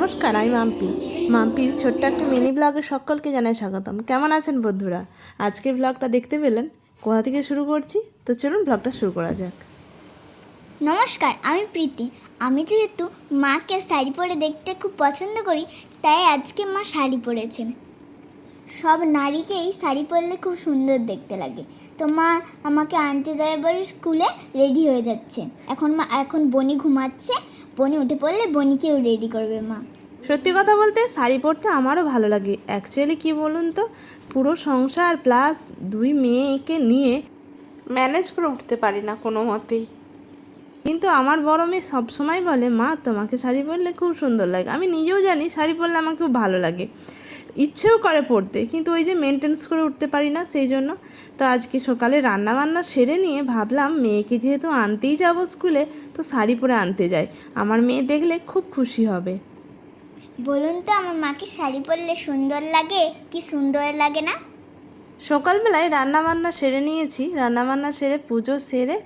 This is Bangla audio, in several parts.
নমস্কার, আমি মাম্পির ছোট্ট একটা মিনি ব্লগে সকলকে জানাই স্বাগতম। কেমন আছেন বন্ধুরা? আজকের ব্লগটা দেখতে পেলেন। কোথা থেকে শুরু করছি? তো চলুন ব্লগটা শুরু করা যাক। নমস্কার, আমি প্রীতি। আমি যেহেতু মাকে শাড়ি পরে দেখতে খুব পছন্দ করি, তাই আজকে মা শাড়ি পরেছে। সব নারীকেই শাড়ি পরলে খুব সুন্দর দেখতে লাগে। তো মা আমাকে আনতে যাবে বলে স্কুলে রেডি হয়ে যাচ্ছে। এখন বনি ঘুমাচ্ছে, বনি উঠে পড়লে বনিকেও রেডি করবে মা। সত্যি কথা বলতে শাড়ি পরতে আমারও ভালো লাগে। অ্যাকচুয়ালি কি বলুন তো, পুরো সংসার প্লাস দুই মেয়েকে নিয়ে ম্যানেজ করে উঠতে পারি না কোনো মতেই। কিন্তু আমার বড় মেয়ে সবসময় বলে, মা তোমাকে শাড়ি পরলে খুব সুন্দর লাগে। আমি নিজেও জানি শাড়ি পরলে আমার খুব ভালো লাগে, ইচ্ছেও করে পড়তে, কিন্তু ওই যে মেনটেন্স করে উঠতে পারি না, সেই জন্য। তো আজকে সকালে রান্নাবান্না সেরে নিয়ে ভাবলাম মেয়েকে যেহেতু আনতেই যাব স্কুলে, তো শাড়ি পরে আনতে যাই। আমার মেয়ে দেখলে খুব খুশি হবে। বলুন তো, আমার মাকে শাড়ি পরলে সুন্দর লাগে কি সুন্দর লাগে না? সকালবেলায় রান্নাবান্না সেরে নিয়েছি, রান্নাবান্না সেরে পুজো সেরে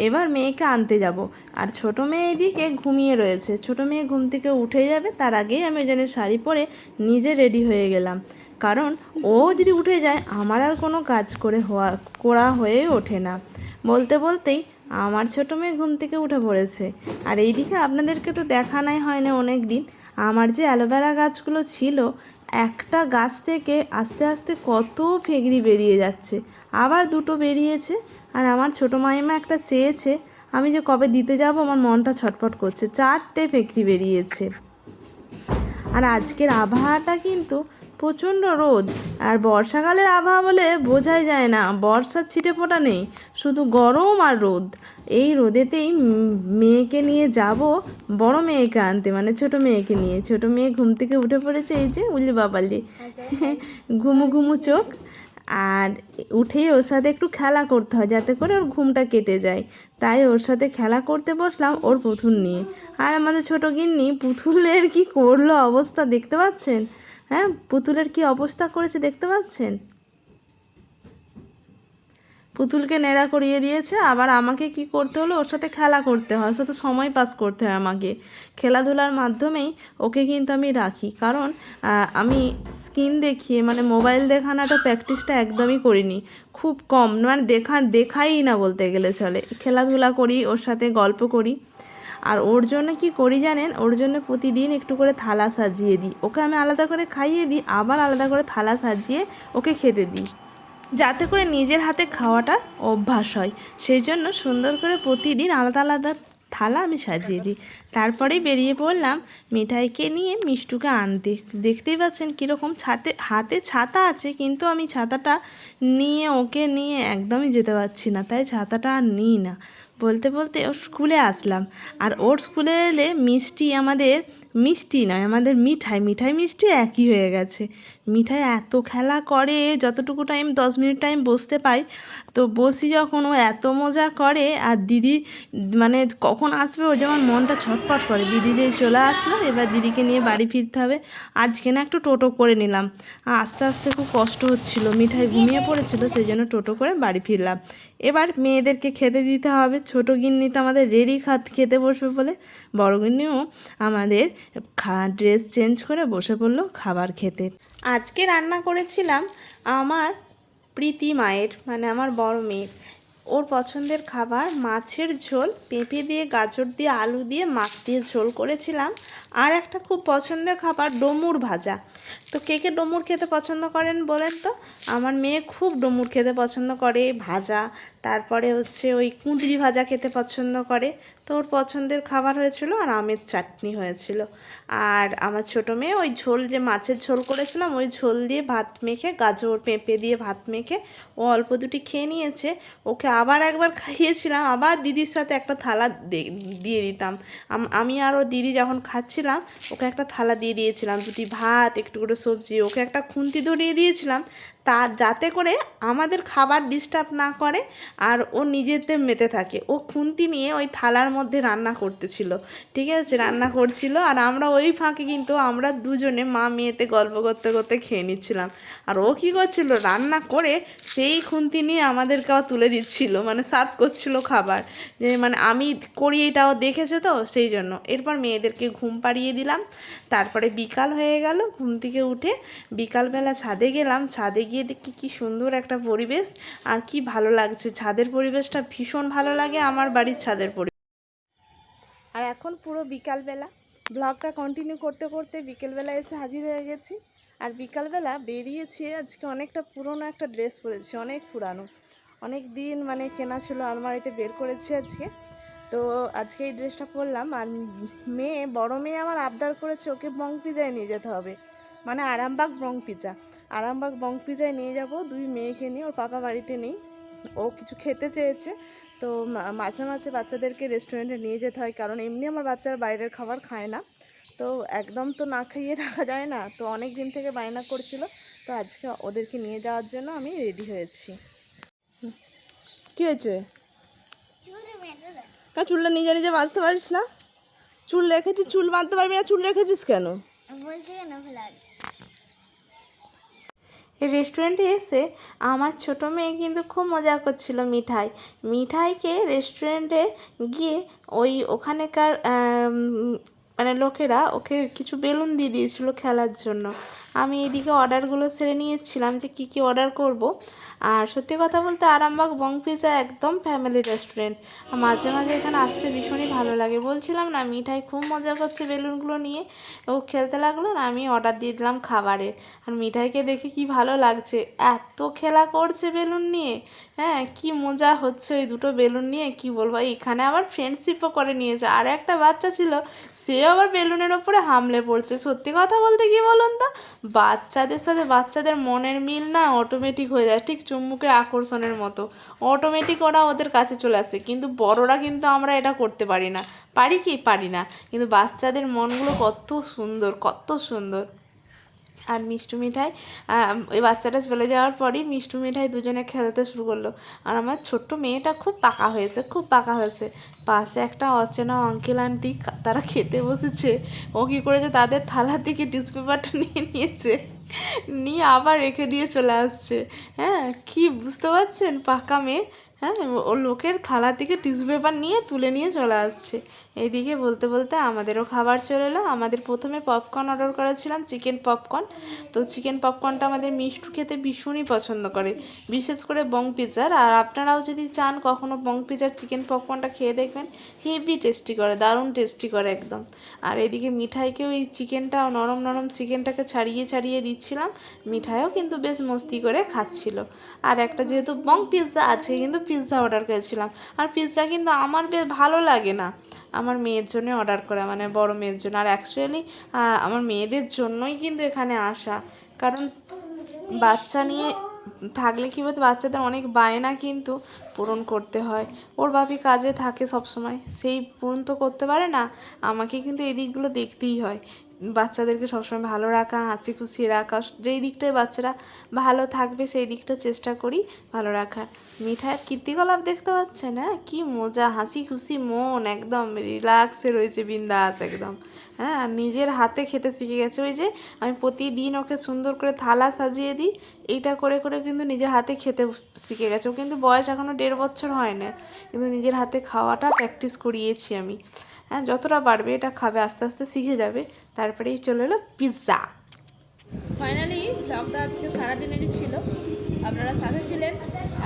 এবার মেয়েকে আনতে যাব। আর ছোটো মেয়ে এদিকে ঘুমিয়ে রয়েছে। ছোটো মেয়ে ঘুম থেকে উঠে যাবে, তার আগেই আমি যেন শাড়ি পরে নিজে রেডি হয়ে গেলাম। কারণ ও যদি উঠে যায় আমার আর কোনো কাজ করা হয়ে ওঠে না। বলতে বলতেই আমার ছোটো মেয়ে ঘুম থেকে উঠে পড়েছে। আর এইদিকে আপনাদেরকে তো দেখানোই হয় না অনেক দিন, আমার যে অ্যালোভেরা গাছগুলো ছিল, একটা গাছ থেকে আস্তে আস্তে কত ফেগড়ি বেরিয়ে যাচ্ছে। আবার দুটো বেরিয়েছে। আর আমার ছোটো মাইমা একটা চেয়েছে, আমি যে কবে দিতে যাব আমার মনটা ছটফট করছে। 4টে ফেগড়ি বেরিয়েছে। আর আজকের আবহাওয়াটা কিন্তু প্রচণ্ড রোদ। আর বর্ষাকালের আবহাওয়া বলে বোঝাই যায় না, বর্ষার ছিটে ফোঁটা নেই, শুধু গরম আর রোদ। এই রোদেতেই মেয়েকে নিয়ে যাব বড় মেয়েকে আনতে, মানে ছোটো মেয়েকে নিয়ে। ছোটো মেয়ে ঘুম থেকে উঠে পড়েছে, এই যে উল্লি বাপালি ঘুমু ঘুমু চোখ। আর উঠেই ওর সাথে একটু খেলা করতে হয় যাতে করে ওর ঘুমটা কেটে যায়। তাই ওর সাথে খেলা করতে বসলাম ওর পুতুল নিয়ে। আর আমাদের ছোটো গিন্নি পুতুলের কি করলো অবস্থা দেখতে পাচ্ছেন? হ্যাঁ, পুতুলের কি অবস্থা করেছে দেখতে পাচ্ছেন? পুতুলকে নেড়া করিয়ে দিয়েছে। আবার আমাকে কি করতে হলো, ওর সাথে খেলা করতে হয়, সাথে সময় পাস করতে হয় আমাকে। খেলাধুলার মাধ্যমেই ওকে কিন্তু আমি রাখি। কারণ আমি স্ক্রিন দেখিয়ে মানে মোবাইল দেখানোটা প্র্যাকটিসটা একদমই করিনি, খুব কম, মানে দেখাই না বলতে গেলে চলে। খেলাধুলা করি, ওর সাথে গল্প করি। আর ওর জন্য কি করি জানেন? ওর জন্য প্রতিদিন একটু করে থালা সাজিয়ে দিই। ওকে আমি আলাদা করে খাইয়ে দিই, আবার আলাদা করে থালা সাজিয়ে ওকে খেতে দিই, যাতে করে নিজের হাতে খাওয়াটা অভ্যাস হয়। সেই জন্য সুন্দর করে প্রতিদিন আলাদা আলাদা থালা আমি সাজিয়ে দিই। তারপরেই বেরিয়ে পড়লাম মিঠাইকে নিয়ে মিষ্টুকে আনতে। দেখতেই পাচ্ছেন কীরকম হাতে ছাতা আছে, কিন্তু আমি ছাতাটা নিয়ে ওকে নিয়ে একদমই যেতে পারছি না, তাই ছাতাটা আর নিই না। বলতে বলতে ওর স্কুলে আসলাম। আর ওর স্কুলে এলে মিষ্টি নয়, আমাদের মিঠাই মিষ্টি একই হয়ে গেছে। মিঠাই এত খেলা করে, যতটুকু টাইম 10 মিনিট টাইম বসতে পাই, তো বসি যখন, ও এত মজা করে। আর দিদি মানে কখন আসবে ও যেমন মনটা ছটফট করে। দিদি যেই চলে আসলো, এবার দিদিকে নিয়ে বাড়ি ফিরতে হবে। আজকে না একটু টোটো করে নিলাম, আস্তে আস্তে খুব কষ্ট হচ্ছিল, মিঠাই ঘুমিয়ে পড়েছিল, সেই জন্য টোটো করে বাড়ি ফিরলাম। এবার মেয়েদেরকে খেতে দিতে হবে। ছোটো গিন্নি তো আমাদের রেডি খেতে বসবে বলে, বড় গিন্নিও আমাদের ড্রেস চেঞ্জ করে বসে পড়লো খাবার খেতে। আজকে রান্না করেছিলাম আমার প্রীতি মায়ের, মানে আমার বড় মেয়ের, ওর পছন্দের খাবার মাছের ঝোল, পেঁপে দিয়ে, গাজর দিয়ে, আলু দিয়ে, মাছ দিয়ে ঝোল করেছিলাম। আর একটা খুব পছন্দের খাবার ডমুর ভাজা। তো কে কে ডমুর খেতে পছন্দ করেন বলেন তো? আমার মেয়ে খুব ডমুর খেতে পছন্দ করে, ভাজা। তারপরে হচ্ছে ওই কুঁদরি ভাজা খেতে পছন্দ করে। তো ওর পছন্দের খাবার হয়েছিল, আর আমের চাটনি হয়েছিল। আর আমার ছোটো মেয়ে ওই ঝোল, যে মাছের ঝোল করেছিলাম, ওই ঝোল দিয়ে ভাত মেখে, গাজর পেঁপে দিয়ে ভাত মেখে ও অল্প দুটি খেয়ে নিয়েছে। ওকে আবার একবার খাইয়েছিলাম, আবার দিদির সাথে একটা থালা দিয়ে দিতাম। আমি আর ও দিদি যখন খাচ্ছিলাম, ওকে একটা থালা দিয়ে দিয়েছিলাম, দুটি ভাত, একটু করে সবজি, ওকে একটা খুন্তি ধরিয়ে দিয়েছিলাম। তা যাতে করে আমাদের খাবার ডিস্টার্ব না করে আর ও নিজেতে মেতে থাকে। ও খুন্তি নিয়ে ওই থালার মধ্যে রান্না করতেছিল, ঠিক আছে, রান্না করছিল, আর আমরা ওই ফাঁকে কিন্তু আমরা দুজনে মা মেয়েতে গল্প করতে করতে খেয়ে নিচ্ছিলাম। আর ও কী করছিল, রান্না করে সেই খুন্তি নিয়ে আমাদেরকেও তুলে দিচ্ছিল, মানে সার্ভ করছিল খাবার, যে মানে আমি করি এটাও দেখেছে তো সেই জন্য। এরপর মেয়েদেরকে ঘুম পাড়িয়ে দিলাম, তারপরে বিকাল হয়ে গেল, ঘুম থেকে উঠে বিকালবেলা ছাদে গেলাম। ছাদে গিয়ে দেখি কী সুন্দর একটা পরিবেশ, আর কি ভালো লাগছে। ছাদের পরিবেশটা ভীষণ ভালো লাগে, আমার বাড়ির ছাদের পরিবেশ। আর এখন পুরো বিকালবেলা ব্লগটা কন্টিনিউ করতে করতে বিকেলবেলা এসে হাজির হয়ে গেছি। আর বিকালবেলা বেরিয়েছি, আজকে অনেকটা পুরনো একটা ড্রেস পরেছি, অনেক পুরানো, অনেক দিন মানে কেনা ছিল, আলমারিতে বের করেছি আজকে। তো আজকে এই ড্রেসটা পরলাম। আর বড় মেয়ে আমার আবদার করেছে ওকে বং পিজায় নিয়ে যেতে হবে, মানে আরামবাগ বং পিজা। আরামবাগ বং পিজায় নিয়ে যাব দুই মেয়েকে নিয়ে, ওর পাপা বাড়িতে নেই, ও কিছু খেতে চেয়েছে। তো মাঝে মাঝে বাচ্চাদেরকে রেস্টুরেন্টে নিয়ে যেতে হয়, কারণ এমনি আমার বাচ্চারা বাইরের খাবার খায় না, তো একদম তো না খাইয়ে রাখা যায় না। তো অনেক দিন থেকে বায়না করছিল, তো আজকে ওদেরকে নিয়ে যাওয়ার জন্য আমি রেডি হয়েছি। কী হয়েছে? চুলটা নিজে নিজে বাঁধতে পারিস না? চুল রেখেছিস, চুল বাঁধতে পারবি না, চুল রেখেছিস কেন? এই রেস্টুরেন্টে এসে আমার ছোটো মেয়ে কিন্তু খুব মজা করছিল। মিঠাইকে রেস্টুরেন্টে গিয়ে ওখানেকার মানে লোকেরা ওকে কিছু বেলুন দিয়ে দিয়েছিল খেলার জন্য। আমি এদিকে অর্ডারগুলো সেরে নিয়েছিলাম যে কী কী অর্ডার করব। আর সত্যি কথা বলতে আরামবাগ বং পিজা একদম ফ্যামিলি রেস্টুরেন্ট, মাঝে মাঝে এখানে আসতে ভীষণই ভালো লাগে। বলছিলাম না, মিঠাই খুব মজা করছে বেলুনগুলো নিয়ে, ও খেলতে লাগলো, আর আমি অর্ডার দিয়ে দিলাম খাবারের। আর মিঠাইকে দেখে কি ভালো লাগছে, এত খেলা করছে বেলুন নিয়ে, হ্যাঁ কি মজা হচ্ছে ওই দুটো বেলুন নিয়ে, কি বলবো। এখানে আবার ফ্রেন্ডশিপও করে নিয়েছে, আর একটা বাচ্চা ছিল সেও আবার বেলুনের ওপরে হামলে পড়ছে। সত্যি কথা বলতে কি বলুন তো, বাচ্চাদের সাথে বাচ্চাদের মনের মিল না অটোমেটিক হয়ে যায়, ঠিক চুম্বকের আকর্ষণের মতো, অটোমেটিক ওরা ওদের কাছে চলে আসে। কিন্তু বড়রা কিন্তু আমরা এটা করতে পারি না, পারি না, কিন্তু বাচ্চাদের মনগুলো কত সুন্দর, কত সুন্দর। আর মিষ্টি মিঠাই, ওই বাচ্চাটা চলে যাওয়ার পরই মিষ্টি মিঠাই দুজনে খেলতে শুরু করলো। আর আমার ছোট্ট মেয়েটা খুব পাকা হয়েছে। পাশে একটা অচেনা আঙ্কেল আন্টি, তারা খেতে বসেছে। ও কী করেছে, তাদের থালা থেকে টিস্যু পেপারটা নিয়ে নিয়ে আবার রেখে দিয়ে চলে আসছে। হ্যাঁ, কি বুঝতে পারছেন, পাকা মেয়ে। হ্যাঁ, ও লোকের থালা থেকে টিস্যু পেপার নিয়ে তুলে নিয়ে চলে আসছে। এইদিকে বলতে বলতে আমাদেরও খাবার চলে এলো। আমাদের প্রথমে পপকর্ন অর্ডার করেছিলাম, চিকেন পপকর্ন। তো চিকেন পপকর্নটা আমাদের মিষ্টু খেতে ভীষণই পছন্দ করে, বিশেষ করে বং পিজার। আর আপনারাও যদি চান কখনো বং পিজার চিকেন পপকর্নটা খেয়ে দেখবেন, হেভি টেস্টি করে, দারুণ টেস্টি করে একদম। আর এদিকে মিঠাইকে ওই চিকেনটা, নরম নরম চিকেনটাকে ছাড়িয়ে দিচ্ছিলাম, মিঠাইও কিন্তু বেশ মস্তি করে খাচ্ছিল। আর একটা যেহেতু বং পিৎজা আছে, কিন্তু পিৎজা অর্ডার করেছিলাম। আর পিৎজা কিন্তু আমার বেশ ভালো লাগে না, আমার মেয়ের জন্য অর্ডার করা, মানে বড় মেয়ের জন্য। আর অ্যাকচুয়ালি আমার মেয়েদের জন্যই কিন্তু এখানে আসা, কারণ বাচ্চা নিয়ে থাকলে কী বলতো, বাচ্চাদের অনেক বায়না কিন্তু পূরণ করতে হয়। ওর বাপি কাজে থাকে সব সময়, সেই পূরণ তো করতে পারে না, আমাকে কিন্তু এই দিকগুলো দেখতেই হয়। বাচ্চাদেরকে সবসময় ভালো রাখা, হাসি খুশি রাখা, যেই দিকটায় বাচ্চারা ভালো থাকবে সেই দিকটা চেষ্টা করি ভালো রাখার। মিঠাইয়ের কীর্তিকলাপ দেখতে পাচ্ছেন, হ্যাঁ কী মজা, হাসি খুশি মন, একদম রিল্যাক্সে রয়েছে, বিন্দাস একদম। হ্যাঁ, আর নিজের হাতে খেতে শিখে গেছে। ওই যে আমি প্রতিদিন ওকে সুন্দর করে থালা সাজিয়ে দিই, এইটা করে করে কিন্তু নিজের হাতে খেতে শিখে গেছে। ও কিন্তু বয়স এখনও 1.5 বছর হয় না, কিন্তু নিজের হাতে খাওয়াটা প্র্যাকটিস করিয়েছি আমি। হ্যাঁ, যতটা পারবে এটা খাবে, আস্তে আস্তে শিখে যাবে। তারপরেই চলে এলো পিৎজা। ফাইনালি ব্লগটা আজকে সারাদিনেরই ছিল, আপনারা সাথে ছিলেন,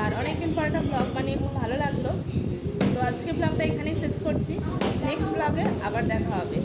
আর অনেকদিন পর একটা ব্লগ বানিয়ে খুব ভালো লাগলো। তো আজকে ব্লগটা এখানেই শেষ করছি, নেক্সট ব্লগে আবার দেখা হবে।